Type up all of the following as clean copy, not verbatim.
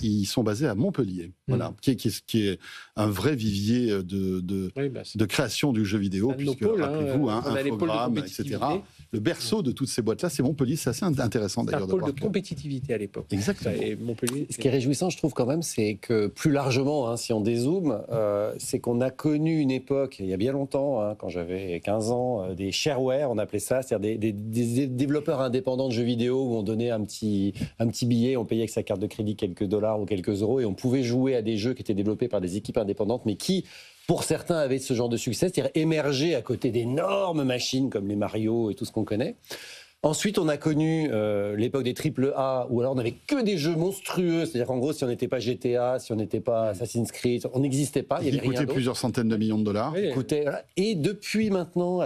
ils sont basés à Montpellier, voilà, qui est un vrai vivier de création du jeu vidéo, puisque, rappelez-vous, Infogrames, etc. Le berceau de toutes ces boîtes-là, c'est Montpellier. C'est assez intéressant d'ailleurs. C'est un pôle de compétitivité à l'époque. Exactement. Et Montpellier, ce qui est réjouissant, je trouve quand même, c'est que plus largement, si on dézoome, c'est qu'on a connu une époque, il y a bien longtemps, quand j'avais 15 ans, des shareware, on appelait ça, c'est-à-dire des développeurs indépendants de jeux vidéo où on donnait un petit billet, on payait avec sa carte de crédit quelques dollars ou quelques euros et on pouvait jouer à des jeux qui étaient développés par des équipes indépendantes, mais qui, pour certains, avaient ce genre de succès, c'est-à-dire émerger à côté d'énormes machines comme les Mario et tout ce qu'on connaît. Ensuite, on a connu l'époque des AAA, où alors on n'avait que des jeux monstrueux. C'est-à-dire qu'en gros, si on n'était pas GTA, si on n'était pas Assassin's Creed, on n'existait pas. Il coûtait plusieurs centaines de millions de dollars. Et depuis maintenant,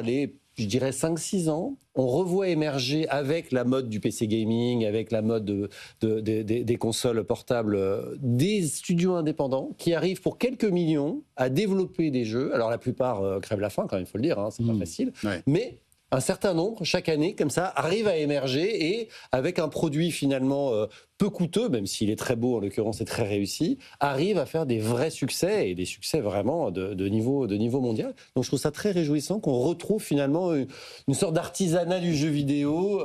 je dirais 5-6 ans, on revoit émerger avec la mode du PC gaming, avec la mode des consoles portables, des studios indépendants qui arrivent pour quelques millions à développer des jeux. Alors la plupart crèvent la faim, quand même, il faut le dire, c'est pas facile. Ouais. Mais un certain nombre, chaque année, comme ça, arrive à émerger et avec un produit finalement peu coûteux, même s'il est très beau, en l'occurrence, et très réussi, arrive à faire des vrais succès et des succès vraiment de niveau mondial. Donc je trouve ça très réjouissant qu'on retrouve finalement une sorte d'artisanat du jeu vidéo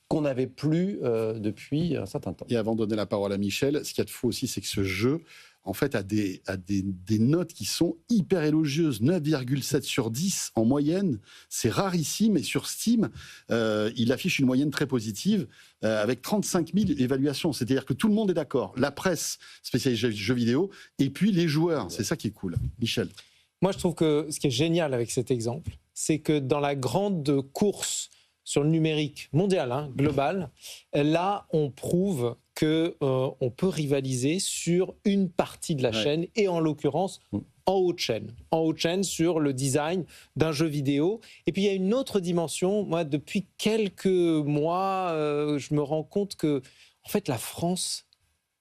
qu'on n'avait plus depuis un certain temps. Et avant de donner la parole à Michel, ce qu'il y a de fou aussi, c'est que ce jeu, en fait, a des notes qui sont hyper élogieuses. 9,7 sur 10 en moyenne. C'est rarissime. Et sur Steam, il affiche une moyenne très positive avec 35 000 évaluations. C'est-à-dire que tout le monde est d'accord. La presse spécialisée jeux vidéo et puis les joueurs. C'est ça qui est cool. Michel. Moi, je trouve que ce qui est génial avec cet exemple, c'est que dans la grande course sur le numérique mondial, global, là, on prouve qu'on peut rivaliser sur une partie de la chaîne, et en l'occurrence, en haut de chaîne sur le design d'un jeu vidéo. Et puis, il y a une autre dimension. Moi, depuis quelques mois, je me rends compte que, en fait, la France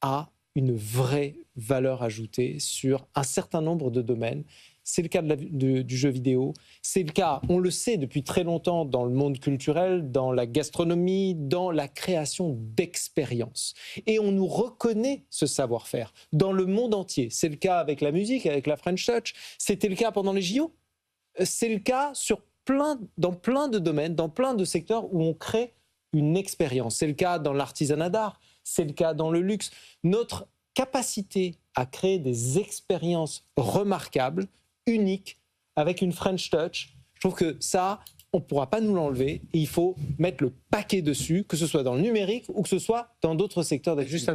a une vraie valeur ajoutée sur un certain nombre de domaines. C'est le cas du jeu vidéo. C'est le cas, on le sait depuis très longtemps, dans le monde culturel, dans la gastronomie, dans la création d'expériences. Et on nous reconnaît ce savoir-faire dans le monde entier. C'est le cas avec la musique, avec la French Touch. C'était le cas pendant les JO. C'est le cas dans plein de domaines, dans plein de secteurs où on crée une expérience. C'est le cas dans l'artisanat d'art. C'est le cas dans le luxe. Notre capacité à créer des expériences remarquables, unique, avec une French Touch, je trouve que ça, on ne pourra pas nous l'enlever et il faut mettre le paquet dessus, que ce soit dans le numérique ou que ce soit dans d'autres secteurs d'activité.